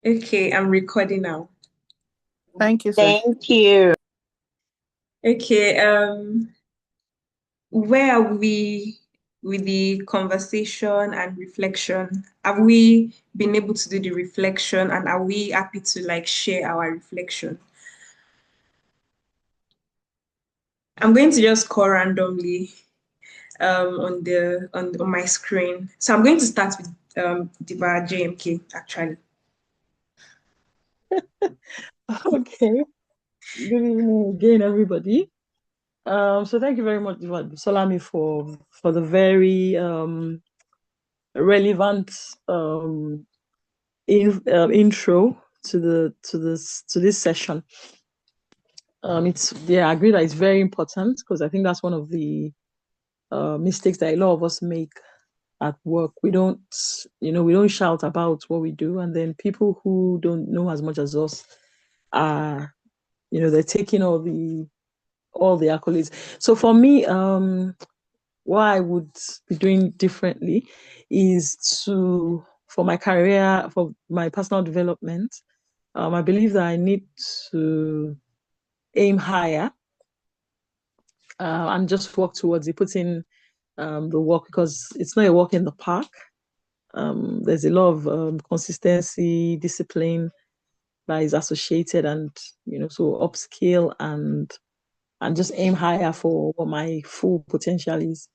Okay, I'm recording now. Thank you, sir. Thank you. Okay, where are we with the conversation and reflection? Have we been able to do the reflection and are we happy to like share our reflection? I'm going to just call randomly on my screen. So I'm going to start with Diva JMK actually. Okay. Good evening again, everybody. So thank you very much, Busolami, for the very relevant intro to this session. I agree that it's very important because I think that's one of the mistakes that a lot of us make at work. We don't shout about what we do, and then people who don't know as much as us are, they're taking all the accolades. So for me, what I would be doing differently is for my career, for my personal development, I believe that I need to aim higher and just work towards it, put in the work because it's not a walk in the park. There's a lot of consistency, discipline that is associated, and so upskill and just aim higher for what my full potential is.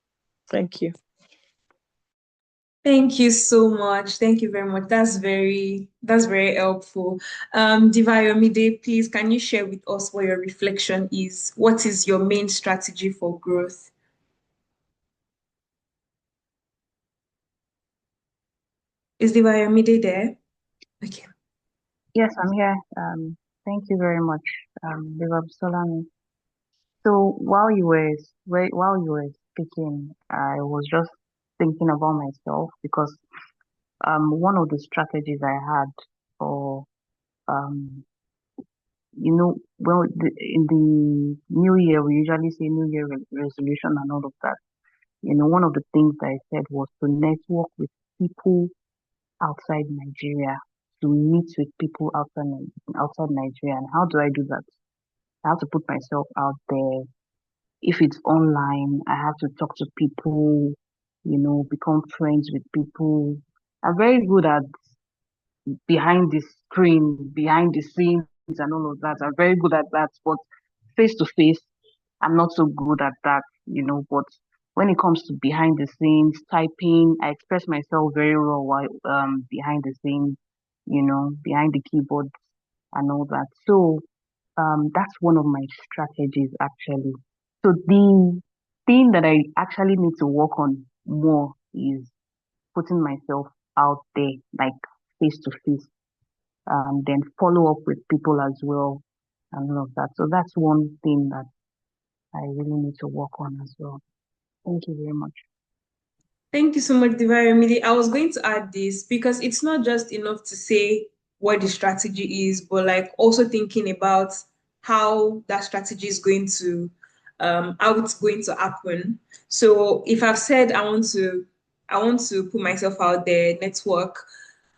Thank you. Thank you so much. Thank you very much. That's very helpful. Diva Yomide, please can you share with us what your reflection is? What is your main strategy for growth? Is Diva Yomide there? Okay. Yes, I'm here. Thank you very much, Diva Busolami. So while you were speaking, I was just thinking about myself because one of the strategies I had for um in the new year we usually say new year resolution and all of that. One of the things that I said was to network with people outside Nigeria, to meet with people outside Nigeria. And how do I do that? I have to put myself out there. If it's online, I have to talk to people, become friends with people. I'm very good at behind the screen, behind the scenes and all of that. I'm very good at that. But face to face, I'm not so good at that. But when it comes to behind the scenes, typing, I express myself very well while behind the scenes, behind the keyboard and all that. So that's one of my strategies actually. So the thing that I actually need to work on more is putting myself out there, like face to face, then follow up with people as well and all of that. So that's one thing that I really need to work on as well. Thank you very much. Thank you so much, Diva Yomide. I was going to add this because it's not just enough to say what the strategy is, but like also thinking about how that strategy is going to how it's going to happen. So if I've said I want to put myself out there, network,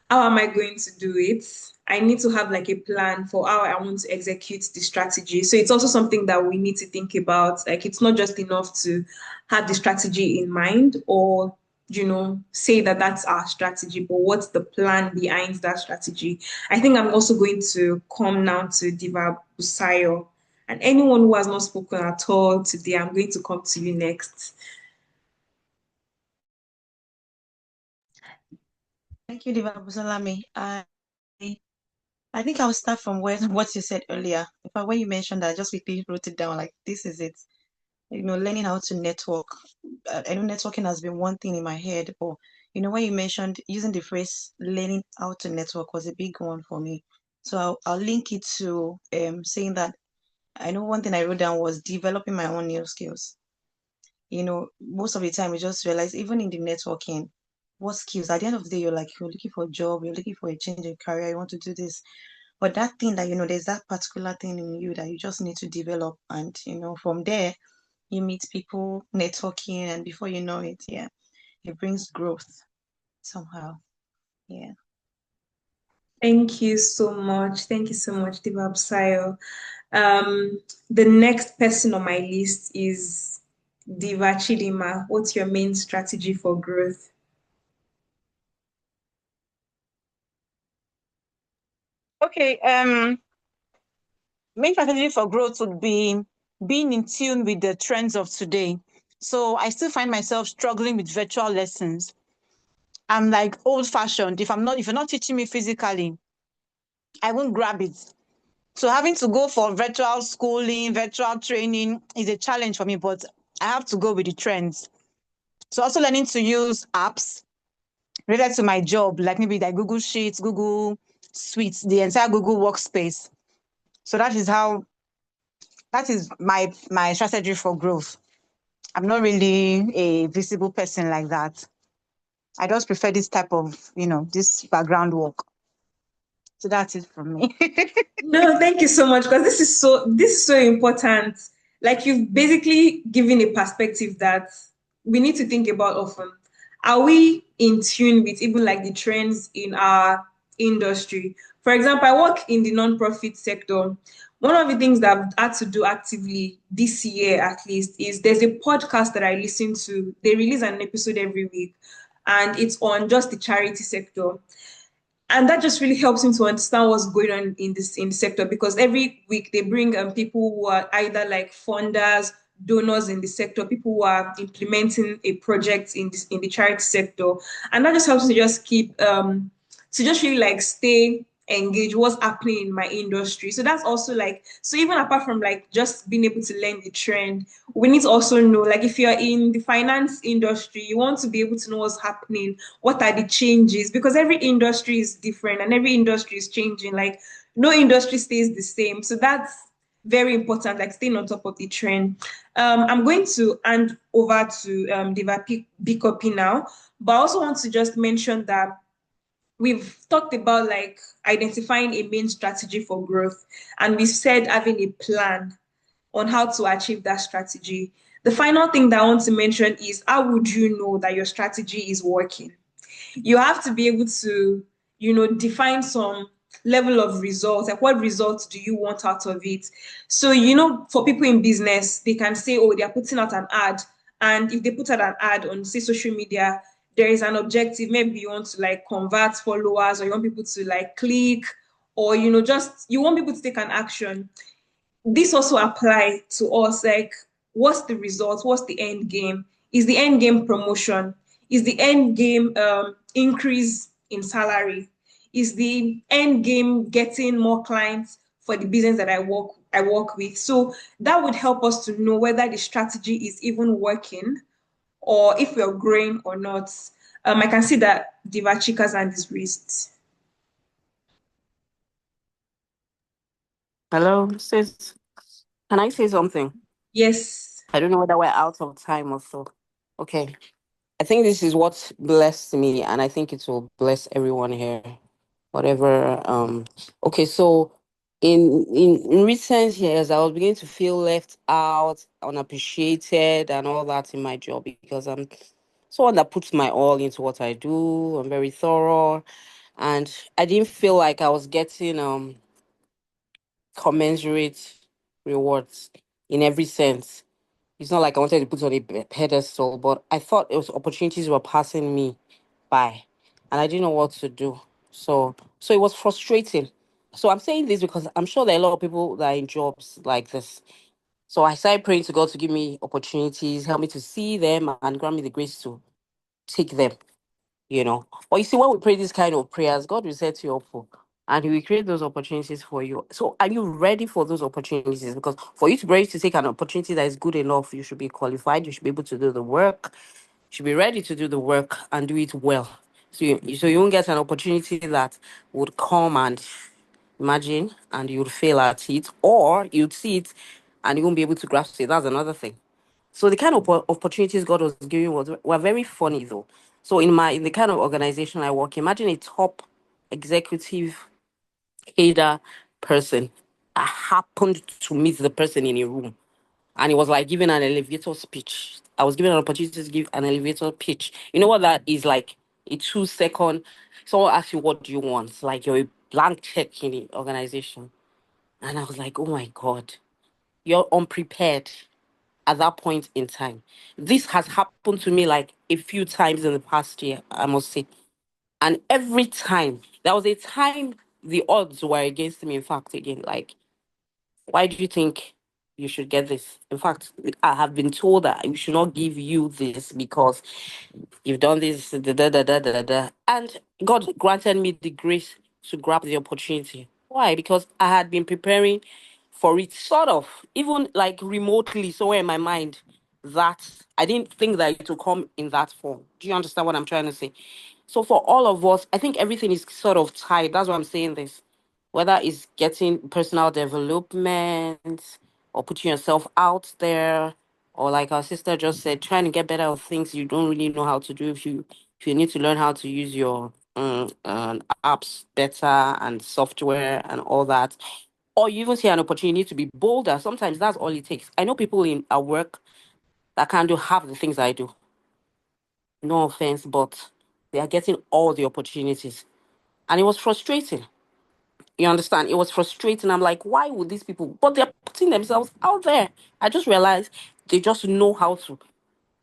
how am I going to do it? I need to have like a plan for how I want to execute the strategy. So it's also something that we need to think about. Like it's not just enough to have the strategy in mind or say that that's our strategy, but what's the plan behind that strategy? I think I'm also going to come now to Diva Busayo. And anyone who has not spoken at all today, I'm going to come to you next. Thank you, Diva Busolami. I think I'll start from what you said earlier. In fact, when you mentioned that, I just quickly wrote it down. Like this is it. Learning how to network. I know networking has been one thing in my head, but when you mentioned using the phrase "learning how to network" was a big one for me. So I'll link it to saying that I know one thing I wrote down was developing my own new skills. Most of the time we just realize even in the networking, what skills at the end of the day you're looking for a job, you're looking for a change in career, you want to do this. But that thing that there's that particular thing in you that you just need to develop. And from there you meet people networking and before you know it, yeah, it brings growth somehow. Yeah. Thank you so much. Thank you so much, Diva Busayo. Um, the next person on my list is Diva Chidima. What's your main strategy for growth? Okay, main strategy for growth would be being in tune with the trends of today. So I still find myself struggling with virtual lessons. I'm like old fashioned. If you're not teaching me physically, I won't grab it. So having to go for virtual schooling, virtual training is a challenge for me, but I have to go with the trends. So also learning to use apps related to my job, like maybe like Google Sheets, Google Suites, the entire Google Workspace. So that is my strategy for growth. I'm not really a visible person like that. I just prefer this type of, this background work. So that's it from me. No, thank you so much because this is so important. Like you've basically given a perspective that we need to think about often. Are we in tune with even like the trends in our industry? For example, I work in the non-profit sector. One of the things that I've had to do actively this year, at least, is there's a podcast that I listen to. They release an episode every week, and it's on just the charity sector, and that just really helps him to understand what's going on in the sector, because every week they bring people who are either like funders, donors in the sector, people who are implementing a project in the charity sector, and that just helps me just keep to just really like stay engaged what's happening in my industry. So that's also like, so even apart from like just being able to learn the trend, we need to also know, like if you're in the finance industry, you want to be able to know what's happening, what are the changes, because every industry is different and every industry is changing. Like no industry stays the same. So that's very important, like staying on top of the trend. I'm going to hand over to Diva Bkuppy now, but I also want to just mention that we've talked about like identifying a main strategy for growth, and we said having a plan on how to achieve that strategy. The final thing that I want to mention is, how would you know that your strategy is working? You have to be able to, define some level of results. Like, what results do you want out of it? So, for people in business, they can say, oh, they're putting out an ad. And if they put out an ad on, say, social media, there is an objective. Maybe you want to like convert followers, or you want people to like click, or, just you want people to take an action. This also apply to us. Like, what's the result? What's the end game? Is the end game promotion? Is the end game increase in salary? Is the end game getting more clients for the business that I work with? So that would help us to know whether the strategy is even working, or if we're growing or not. I can see that Diva Chika's hand is raised. Hello, sis. Can I say something? Yes. I don't know whether we're out of time or so. Okay. I think this is what blessed me, and I think it will bless everyone here. Whatever. Okay, so in recent years, I was beginning to feel left out, unappreciated, and all that in my job because I'm someone that puts my all into what I do. I'm very thorough, and I didn't feel like I was getting commensurate rewards in every sense. It's not like I wanted to put on a pedestal, but I thought it was opportunities were passing me by, and I didn't know what to do. So it was frustrating. So I'm saying this because I'm sure there are a lot of people that are in jobs like this. So I started praying to God to give me opportunities, help me to see them, and grant me the grace to take them. But you see, when we pray this kind of prayers, God will set you up for, and He will create those opportunities for you. So, are you ready for those opportunities? Because for you to be ready to take an opportunity that is good enough, you should be qualified. You should be able to do the work. You should be ready to do the work and do it well. So you won't get an opportunity that would come and imagine, and you'd fail at it, or you'd see it and you won't be able to grasp it. That's another thing. So the kind of opportunities God was giving were very funny though. So in the kind of organization I work, imagine a top executive cadre person. I happened to meet the person in a room, and it was like giving an elevator speech. I was given an opportunity to give an elevator pitch. You know what that is like? A 2 second. Someone asks you, "What do you want?" Like you're a blank check in the organization. And I was like, oh my God, you're unprepared at that point in time. This has happened to me like a few times in the past year, I must say. And every time, there was a time the odds were against me, in fact, again. Like, why do you think you should get this? In fact, I have been told that we should not give you this because you've done this, da, da, da, da, da, da. And God granted me the grace to grab the opportunity. Why? Because I had been preparing for it, sort of, even like remotely, somewhere in my mind, that I didn't think that it would come in that form. Do you understand what I'm trying to say? So for all of us, I think everything is sort of tied. That's why I'm saying this. Whether it's getting personal development or putting yourself out there, or like our sister just said, trying to get better at things you don't really know how to do. If you need to learn how to use your apps better and software and all that, or you even see an opportunity to be bolder. Sometimes that's all it takes. I know people in our work that can do half the things I do. No offense, but they are getting all the opportunities. And it was frustrating. You understand? It was frustrating. I'm like, why would these people? But they're putting themselves out there. I just realized they just know how to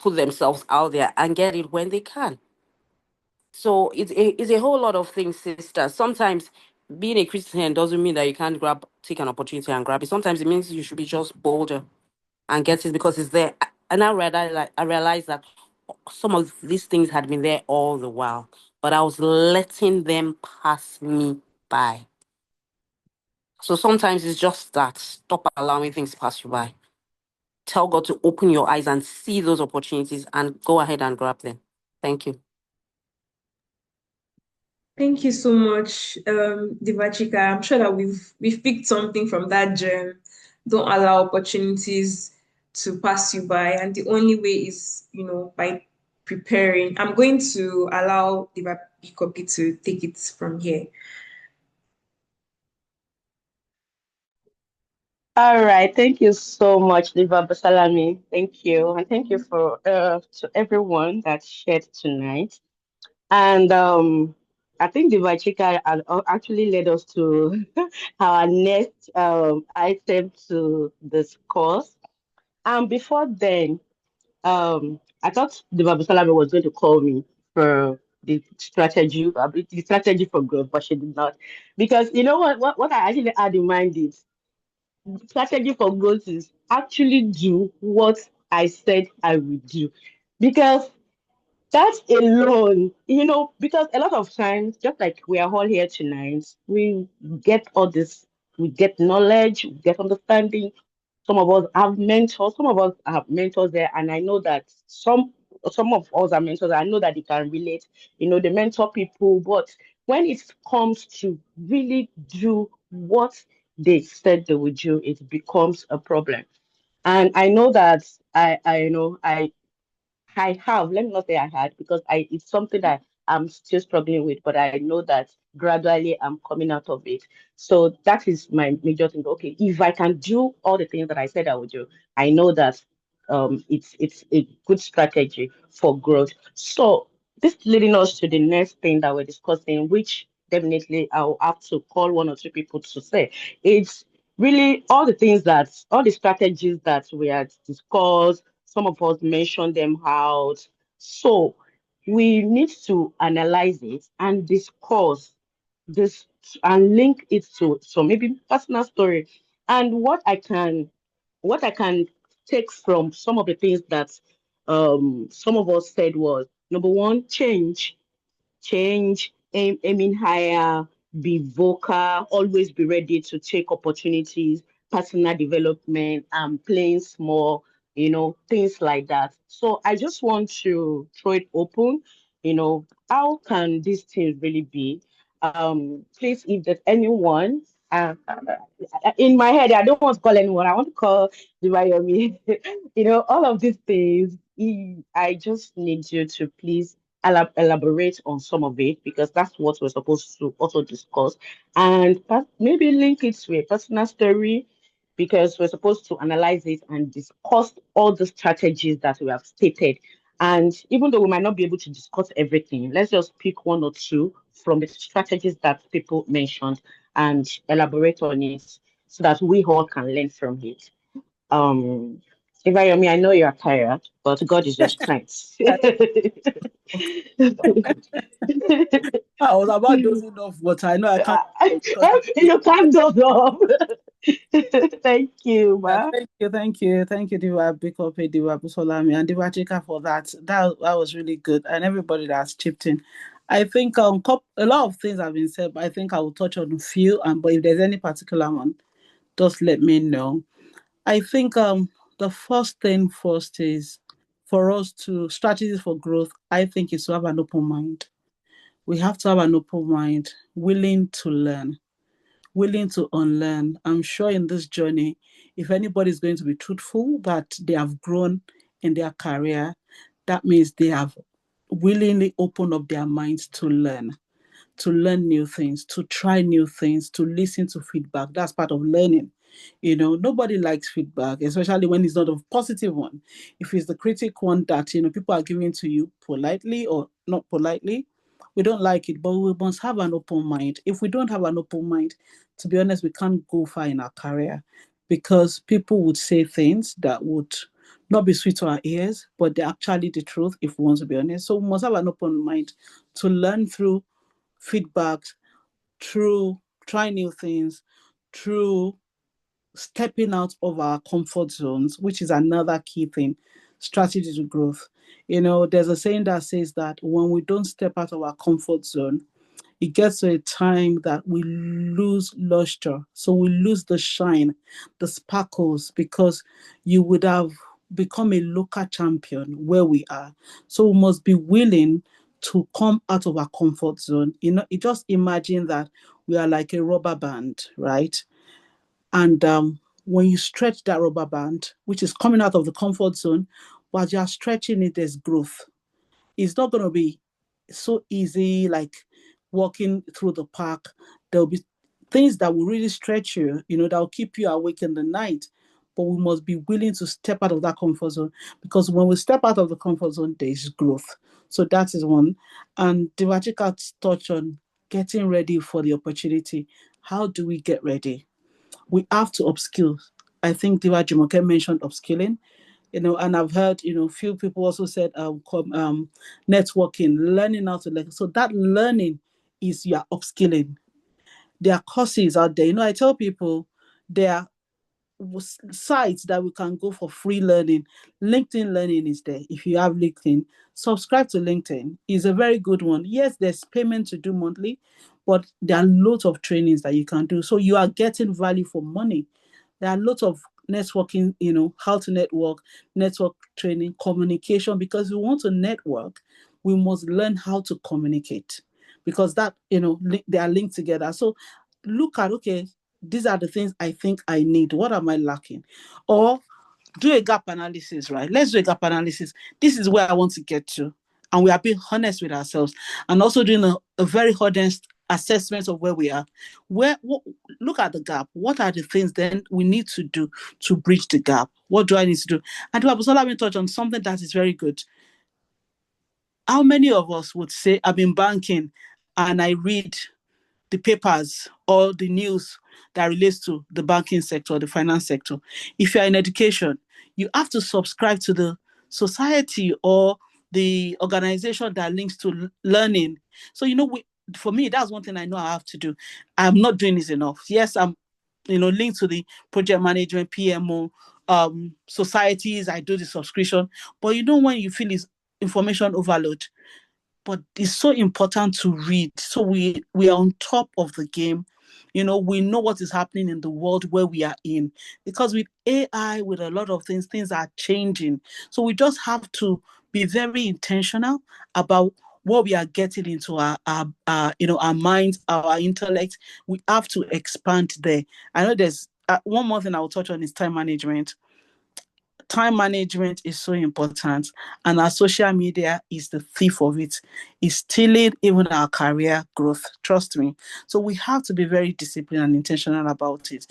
put themselves out there and get it when they can. So it's a whole lot of things, sister. Sometimes being a Christian doesn't mean that you can't take an opportunity and grab it. Sometimes it means you should be just bolder and get it because it's there. And I realized that some of these things had been there all the while, but I was letting them pass me by. So sometimes it's just that. Stop allowing things to pass you by. Tell God to open your eyes and see those opportunities and go ahead and grab them. Thank you. Thank you so much, Diva Chika. I'm sure that we've picked something from that gem. Don't allow opportunities to pass you by, and the only way is, by preparing. I'm going to allow Diva Bkuppy to take it from here. All right, thank you so much, Diva Busolami. Thank you, and thank you for to everyone that shared tonight. And I think Diva Chika actually led us to our next item to discuss. And before then, I thought Diva Busolami was going to call me for the strategy for growth, but she did not, because you know what I actually had in mind is strategy for growth is actually do what I said I would do. Because that alone, because a lot of times, just like we are all here tonight, we get all this, we get knowledge, we get understanding. Some of us have mentors, some of us have mentors there, and I know that some of us are mentors. I know that they can relate, they mentor people, but when it comes to really do what they said they would do, it becomes a problem. And I know that I have, let me not say I had, because it's something that I'm still struggling with, but I know that gradually I'm coming out of it. So that is my major thing. Okay, if I can do all the things that I said I would do, I know that it's a good strategy for growth. So this leading us to the next thing that we're discussing, which definitely I'll have to call one or two people to say. It's really all the strategies that we had discussed. Some of us mentioned them out. So we need to analyze it and discuss this and link it to maybe personal story. And what I can take from some of the things that some of us said was, number one, aiming higher, be vocal, always be ready to take opportunities, personal development, and playing small, things like that. So I just want to throw it open. How can these things really be? Please, if there's anyone, in my head, I don't want to call anyone. I want to call Divayomi. All of these things. I just need you to please elaborate on some of it, because that's what we're supposed to also discuss, and maybe link it to a personal story, because we're supposed to analyze it and discuss all the strategies that we have stated. And even though we might not be able to discuss everything, let's just pick one or two from the strategies that people mentioned and elaborate on it so that we all can learn from it. Ivayomi, I know you are tired, but God is your strength. I was about dozing off, but I know I can't because You can't do off. Thank you, yeah, ma. thank you, Diva Bkuppy, Diva Busolami, and Diva Chika for that. That was really good, and everybody that's chipped in. I think a lot of things have been said, but I think I will touch on a few. But if there's any particular one, just let me know. I think the first thing first is for us to strategies for growth. I think is to have an open mind. We have to have an open mind, willing to learn, willing to unlearn. I'm sure in this journey, if anybody is going to be truthful that they have grown in their career, that means they have willingly opened up their minds to learn new things, to try new things, to listen to feedback. That's part of learning. Nobody likes feedback, especially when it's not a positive one. If it's the critic one that, people are giving to you politely or not politely, we don't like it, but we must have an open mind. If we don't have an open mind, to be honest, we can't go far in our career because people would say things that would not be sweet to our ears, but they're actually the truth if we want to be honest. So we must have an open mind to learn through feedbacks, through trying new things, through stepping out of our comfort zones, which is another key thing, strategy to growth. There's a saying that says that when we don't step out of our comfort zone, it gets to a time that we lose luster. So we lose the shine, the sparkles, because you would have become a local champion where we are. So we must be willing to come out of our comfort zone. You just imagine that we are like a rubber band, right? And when you stretch that rubber band, which is coming out of the comfort zone, while you're stretching it, there's growth. It's not going to be so easy like walking through the park. There'll be things that will really stretch you, that will keep you awake in the night. But we must be willing to step out of that comfort zone because when we step out of the comfort zone, there's growth. So that is one. And Devachika touched on getting ready for the opportunity. How do we get ready? We have to upskill. I think Diva Jumoke mentioned upskilling, and I've heard, few people also said networking, learning how to learn. So that learning is your upskilling. There are courses out there. I tell people there are sites that we can go for free learning. LinkedIn Learning is there. If you have LinkedIn, subscribe to LinkedIn. It's a very good one. Yes, there's payment to do monthly, but there are lots of trainings that you can do. So you are getting value for money. There are lots of networking, how to network training, communication, because we want to network, we must learn how to communicate because that, they are linked together. So look at, okay, these are the things I think I need. What am I lacking? Or do a gap analysis, right? Let's do a gap analysis. This is where I want to get to. And we are being honest with ourselves and also doing a very honest assessment of where we are. Look at the gap. What are the things then we need to do to bridge the gap? What do I need to do? And Busolami touched on something that is very good. How many of us would say, I've been banking and I read the papers or the news that relates to the banking sector, the finance sector? If you're in education, you have to subscribe to the society or the organization that links to learning. So, for me, that's one thing I know I have to do. I'm not doing this enough. Yes, I'm, linked to the project management, PMO, societies. I do the subscription. But when you feel this information overload, but it's so important to read. So we are on top of the game. We know what is happening in the world where we are in. Because with AI, with a lot of things are changing. So we just have to be very intentional about what we are getting into our minds, our intellect. We have to expand there. I know there's one more thing I will touch on is time management. Time management is so important, and our social media is the thief of it. It's stealing even our career growth, trust me. So we have to be very disciplined and intentional about it,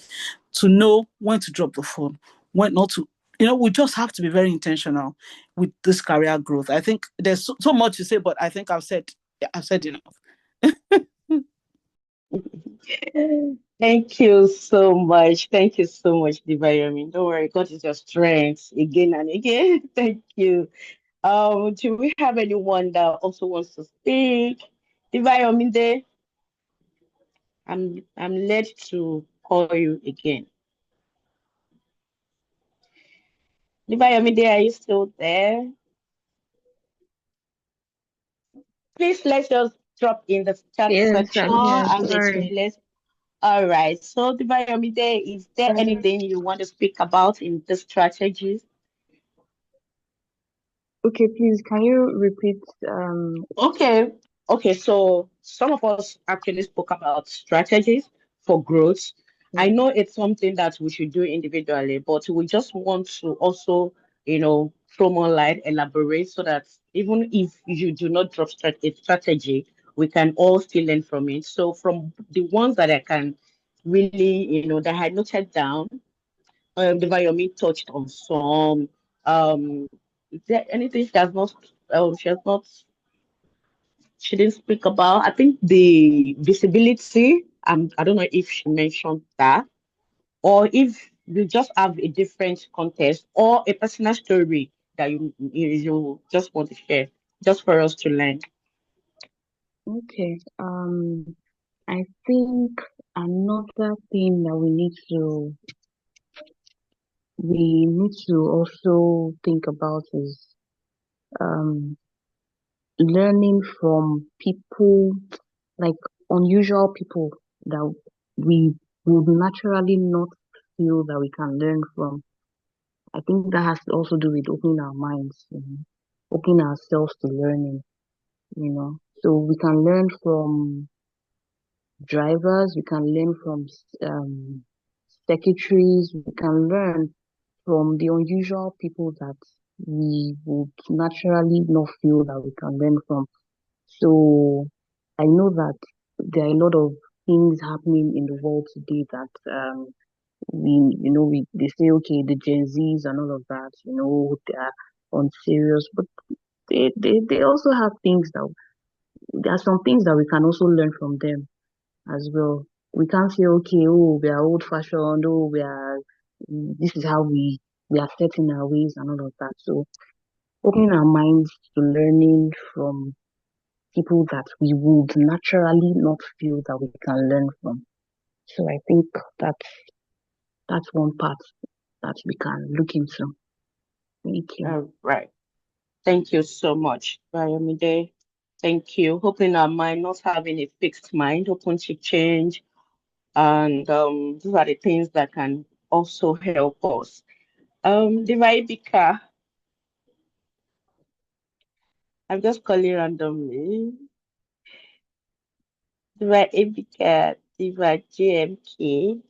to know when to drop the phone, when not to. We just have to be very intentional with this career growth. I think there's so much to say, but I think I've said enough. Thank you so much. Thank you so much, Diva. Don't worry, God is your strength again and again. Thank you. Do we have anyone that also wants to speak? Diva, I'm led to call you again. Diva, are you still there? Please let's just drop in the chat Yes, section I'm here. and Sorry. let's. All right. So, Diva, is there anything you want to speak about in the strategies? Okay, please, can you repeat? Okay. Okay. So some of us actually spoke about strategies for growth. I know it's something that we should do individually, but we just want to also, throw more light, elaborate so that even if you do not drop a strategy, we can all still learn from it. So from the ones that I can really, that I noted down, the Viomi touched on some. Is there anything she has not she didn't speak about? I think the visibility, I don't know if she mentioned that, or if you just have a different context or a personal story that you just want to share, just for us to learn. Okay. I think another thing that we need to also think about is um learning from people, like unusual people that we would naturally not feel that we can learn from. I think that has to also do with opening our minds, opening ourselves to learning. So we can learn from drivers, we can learn from secretaries, we can learn from the unusual people that we would naturally not feel that we can learn from. So I know that there are a lot of things happening in the world today that we they say okay, the Gen Zs and all of that, they are unserious, but they also have things that there are some things that we can also learn from them as well. We can't say okay, oh, we are old fashioned, oh, this is how we are set in our ways and all of that. So opening our minds to learning from people that we would naturally not feel that we can learn from. So I think that's one part that we can look into. Thank you. All right. Thank you so much, Bayomide. Thank you. Opening our mind, not having a fixed mind, open to change. And these are the things that can also help us. Diva, I'm just calling randomly. Diva GMK.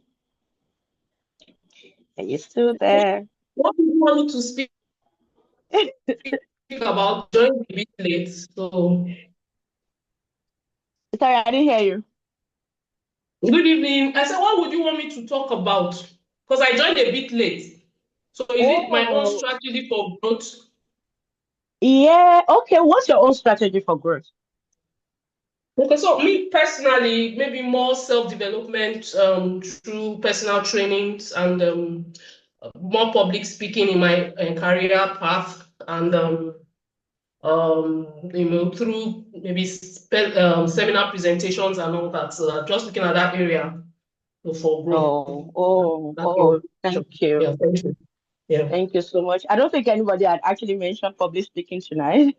Are you still there? What do you want me to speak about? Joined a bit late, so Sorry, I didn't hear you. good evening. I said, what would you want me to talk about? Because I joined a bit late. So is it my own Oh, strategy for growth? yeah. Okay. What's your own strategy for growth? Okay, so me personally, maybe more self-development through personal trainings and more public speaking in my career path and through maybe seminar presentations and all that. So just looking at that area for growth. That's my Thank you. yeah, thank you. Yeah. Thank you so much. I don't think anybody had actually mentioned public speaking tonight.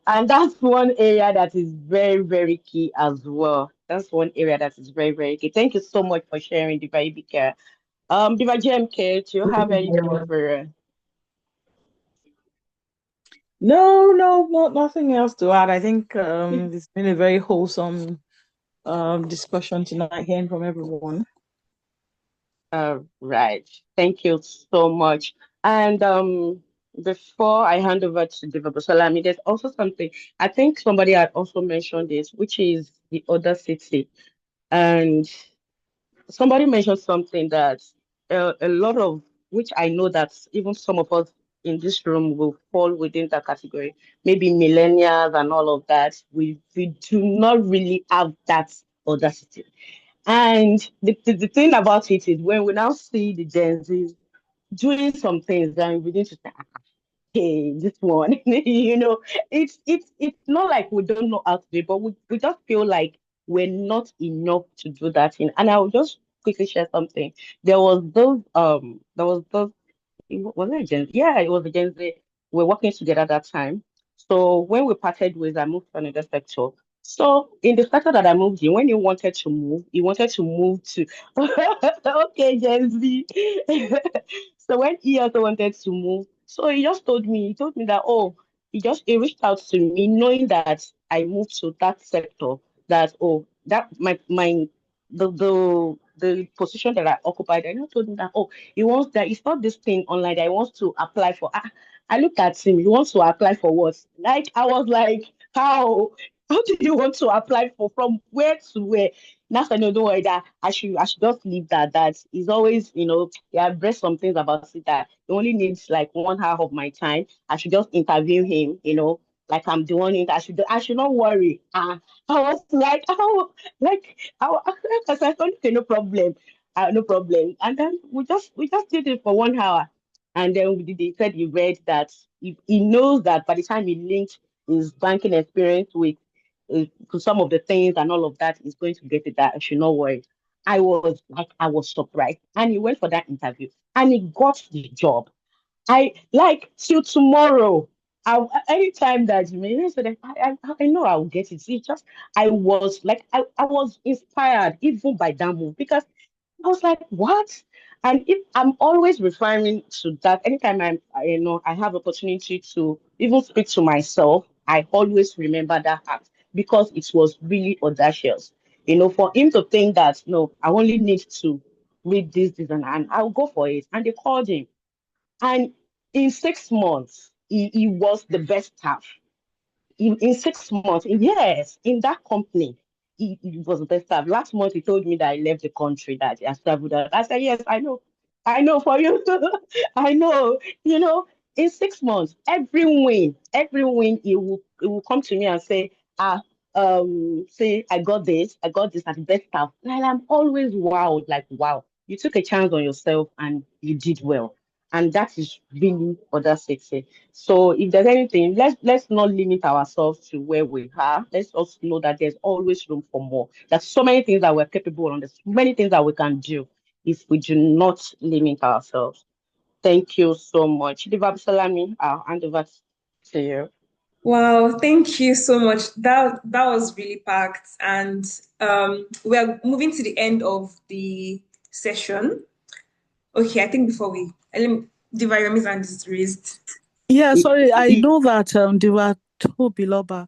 And that's one area that is very, very key as well. That's one area that is very, very key. Thank you so much for sharing, Diva Ibika. Diva GMK, do you Thank have you very anything much. for No, no, nothing else to add. I think it's been a very wholesome discussion tonight, hearing from everyone. right. Thank you so much. And before I hand over to Diva Busolami, there's also something I think somebody had also mentioned this, which is the other city. And somebody mentioned something that a lot of which I know that even some of us in this room will fall within that category. Maybe millennials and all of that. We do not really have that audacity. And the thing about it is when we now see the Gen Zs doing some things, and we need to say, hey, this one, it's not like we don't know how to do it, but we just feel like we're not enough to do that thing. And I'll just quickly share something. There was those was it a Gen Z? Yeah, it was a Gen Z. We're working together that time. So when we parted ways, I moved to another sector. So in the sector that I moved in, when he wanted to move to okay, Gen Z. So when he also wanted to move, so he told me that he reached out to me knowing that I moved to that sector, that that the position that I occupied, I just told him that he wants that it's not this thing online that he wants to apply for. I looked at him, he wants to apply for what? Like I was like, how do you want to apply for from where to where? Now I know, don't worry that I should just leave that is always, I've read some things about it that it only needs like 1 hour of my time. I should just interview him, like I'm doing it. I should not worry. I was like, I said, okay, no problem. No problem. And then we just did it for 1 hour. And then he said he read that he knows that by the time he linked his banking experience with some of the things and all of that, he's going to get it, that I should not worry. I was surprised. And he went for that interview and he got the job. I like till tomorrow. Anytime that you may say that I know I'll get it. It's just I was inspired even by that move because I was like, what? And if I'm always referring to that, anytime I have opportunity to even speak to myself, I always remember that act because it was really audacious. For him to think that no, I only need to read this, and I'll go for it. And they called him. And in 6 months, he was the best staff. In 6 months, yes, in that company, he was the best staff. Last month, he told me that I left the country, that I traveled out. I said, yes, I know for you. I know, in 6 months, every win, he will come to me and say, say, I got this at the best staff. And I'm always wowed, like, wow, you took a chance on yourself and you did well. And that is really audacity. So if there's anything, let's not limit ourselves to where we are. Let's also know that there's always room for more. There's so many things that we're capable of. There's many things that we can do if we do not limit ourselves. Thank you so much. Diva Busolami, I'll hand over to you. Wow, thank you so much. That was really packed, and we're moving to the end of the session. Okay, I think before we let me, Diva, your hand is raised. Yeah, sorry, I You- know that Diva Biloba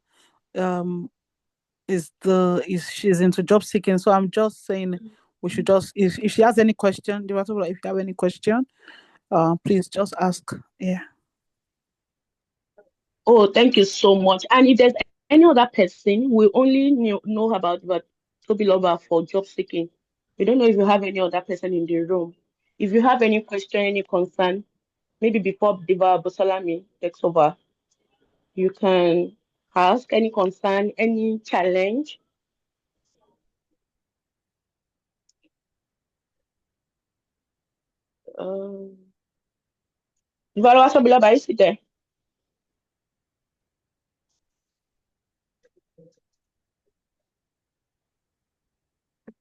she's into job seeking. So I'm just saying we should just if she has any question, Diva Tobiloba, if you have any question, please just ask. Yeah. Oh, thank you so much. And if there's any other person, we only know about Toby Lover for job seeking. We don't know if you have any other person in the room. If you have any question, any concern, maybe before Diva Busolami takes over, you can ask any concern, any challenge. Diva Toby Lover, is it there?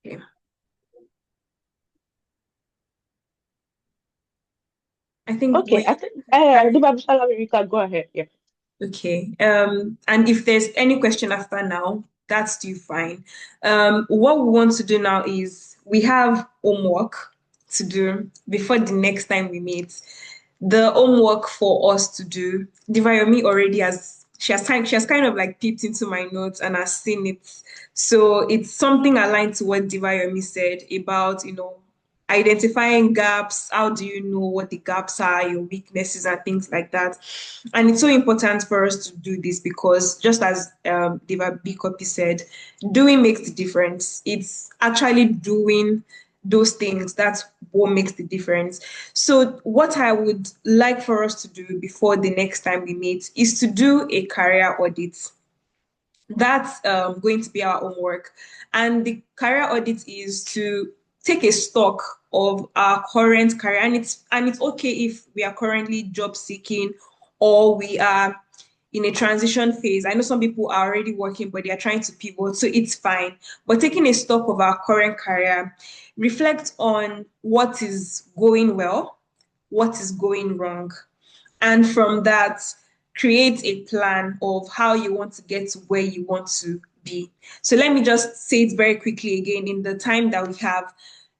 Okay. I think Okay, I think Diva Busolami, you can go ahead. Yeah. okay. And if there's any question after now, that's still fine. What we want to do now is we have homework to do before the next time we meet. The homework for us to do, Divayomi already has she has kind of like peeped into my notes and has seen it. So it's something aligned to what Divayomi said about, identifying gaps. How do you know what the gaps are, your weaknesses, and things like that? And it's so important for us to do this because, just as Diva Bkuppy said, doing makes the difference. It's actually doing those things. That's what makes the difference. So what I would like for us to do before the next time we meet is to do a career audit. That's going to be our homework. And the career audit is to take a stock of our current career. And it's okay if we are currently job seeking or we are in a transition phase. I know some people are already working, but they are trying to pivot, so it's fine. But taking a stock of our current career, reflect on what is going well, what is going wrong, and from that, create a plan of how you want to get to where you want to be. So let me just say it very quickly again in the time that we have.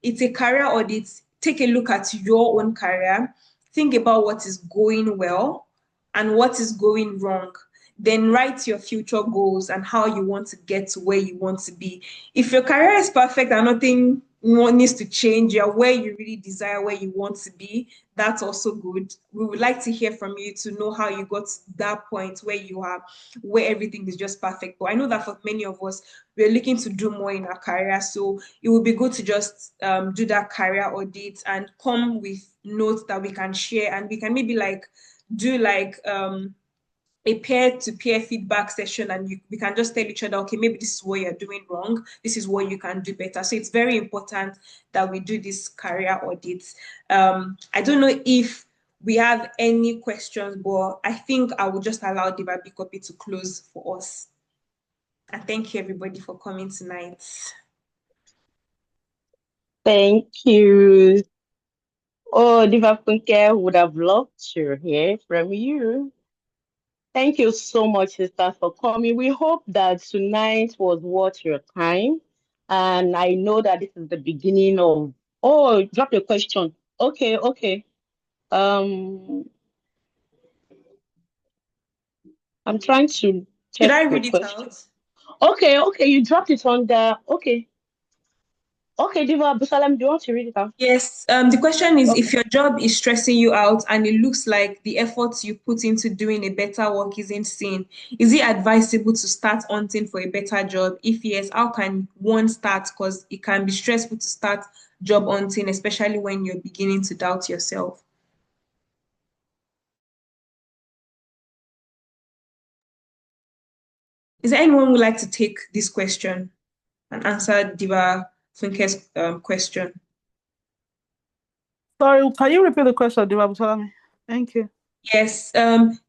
It's a career audit. Take a look at your own career. Think about what is going well and what is going wrong. Then write your future goals and how you want to get to where you want to be. If your career is perfect and nothing needs to change, you're where you really desire where you want to be, that's also good. We would like to hear from you to know how you got to that point where you are, where everything is just perfect. But I know that for many of us, we're looking to do more in our career. So it would be good to just do that career audit and come with notes that we can share, and we can maybe like do like a peer-to-peer feedback session, and we can just tell each other, okay, maybe this is what you're doing wrong, this is what you can do better. So it's very important that we do this career audit. I don't know if we have any questions, but I think I will just allow Diva Bkuppy to close for us. And thank you everybody for coming tonight. Thank you. Oh, Diva Funke, would have loved to hear from you. Thank you so much, sister, for coming. We hope that tonight was worth your time. And I know that this is the beginning of, oh, drop your question. Okay, okay. Um, I'm trying to Should check I your read it question. out? Okay, okay, you dropped it on the, okay. Okay, Diva Busalam, do you want to read it out? Yes, the question is, Okay. if your job is stressing you out and it looks like the efforts you put into doing a better work isn't seen, is it advisable to start hunting for a better job? If yes, how can one start? Because it can be stressful to start job hunting, especially when you're beginning to doubt yourself. Is there anyone who would like to take this question and answer Diva Funke's question? Sorry, can you repeat the question, Diva Busolami? Thank you. Yes,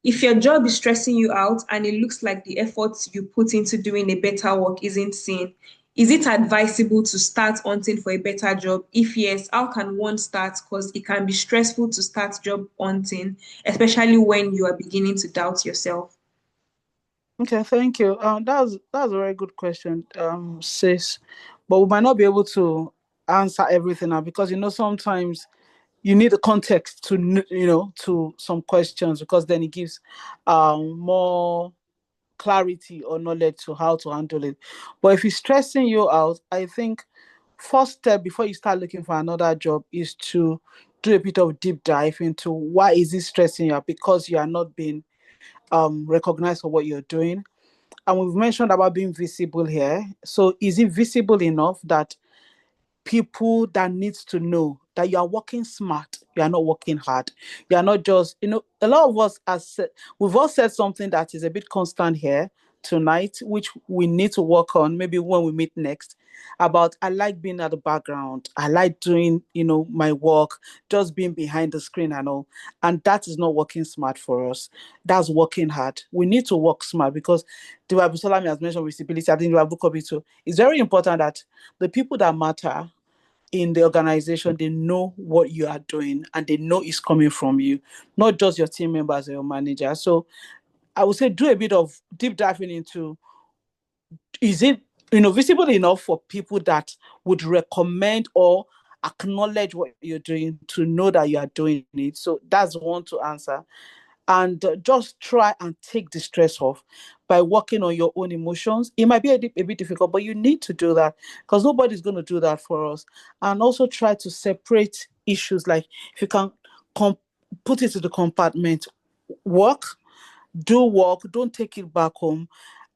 if your job is stressing you out and it looks like the efforts you put into doing a better work isn't seen, is it advisable to start hunting for a better job? If yes, how can one start? Because it can be stressful to start job hunting, especially when you are beginning to doubt yourself. Okay, thank you. That's a very good question, sis. But we might not be able to answer everything now because sometimes you need the context to to some questions, because then it gives more clarity or knowledge to how to handle it. But if it's stressing you out, I think first step before you start looking for another job is to do a bit of deep dive into why is it stressing you out, because you are not being recognized for what you're doing. And we've mentioned about being visible here. So is it visible enough that people that needs to know that you are working smart, you are not working hard, you are not just, a lot of us we've all said something that is a bit constant here tonight, which we need to work on maybe when we meet next, about I like being at the background, I like doing my work, just being behind the screen and all. And that is not working smart for us. That's working hard. We need to work smart, because the Busolami has mentioned visibility. I think Bkuppy too. It's very important that the people that matter in the organization, they know what you are doing and they know it's coming from you, not just your team members or your manager. So I would say do a bit of deep diving into, is it visible enough for people that would recommend or acknowledge what you're doing, to know that you are doing it. So that's one to answer. And just try and take the stress off by working on your own emotions. It might be a bit difficult, but you need to do that, because nobody's going to do that for us. And also try to separate issues. Like, if you can put it to the compartment: work, do work, don't take it back home.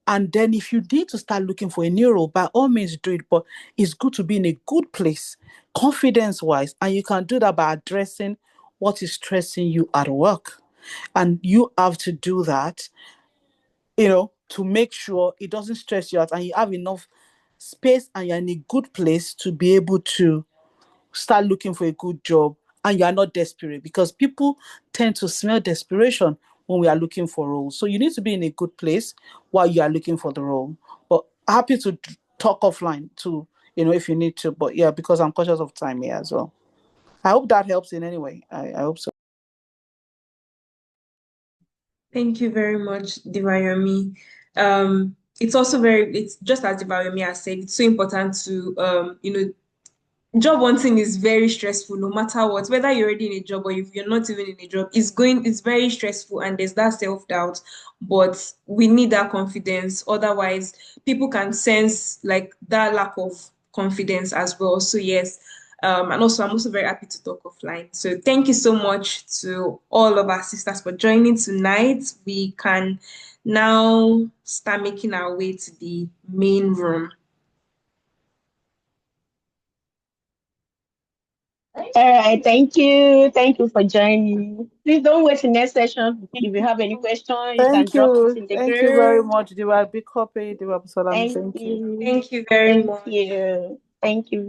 And then if you need to start looking for a new role, by all means do it. But it's good to be in a good place, confidence-wise, and you can do that by addressing what is stressing you at work. And you have to do that, to make sure it doesn't stress you out and you have enough space and you're in a good place to be able to start looking for a good job, and you are not desperate, because people tend to smell desperation when we are looking for roles. So you need to be in a good place while you are looking for the role. But happy to talk offline too, if you need to. But yeah, because I'm conscious of time here as well. I hope that helps in any way. I hope so. Thank you very much, Diva. It's just as Diva has said, it's so important to, job hunting is very stressful no matter what, whether you're already in a job or if you're not even in a job, it's very stressful and there's that self-doubt, but we need that confidence. Otherwise, people can sense like that lack of confidence as well. So yes, and also I'm also very happy to talk offline. So thank you so much to all of our sisters for joining tonight. We can now start making our way to the main room. All right, thank you. Thank you for joining. Please don't wait till next session. If you have any questions, you can Thank drop it you. in the Thank you very group. much, Diva Bkuppy, Diva Busolami. Thank Thank you. you. Thank you very Thank much. you. Thank you.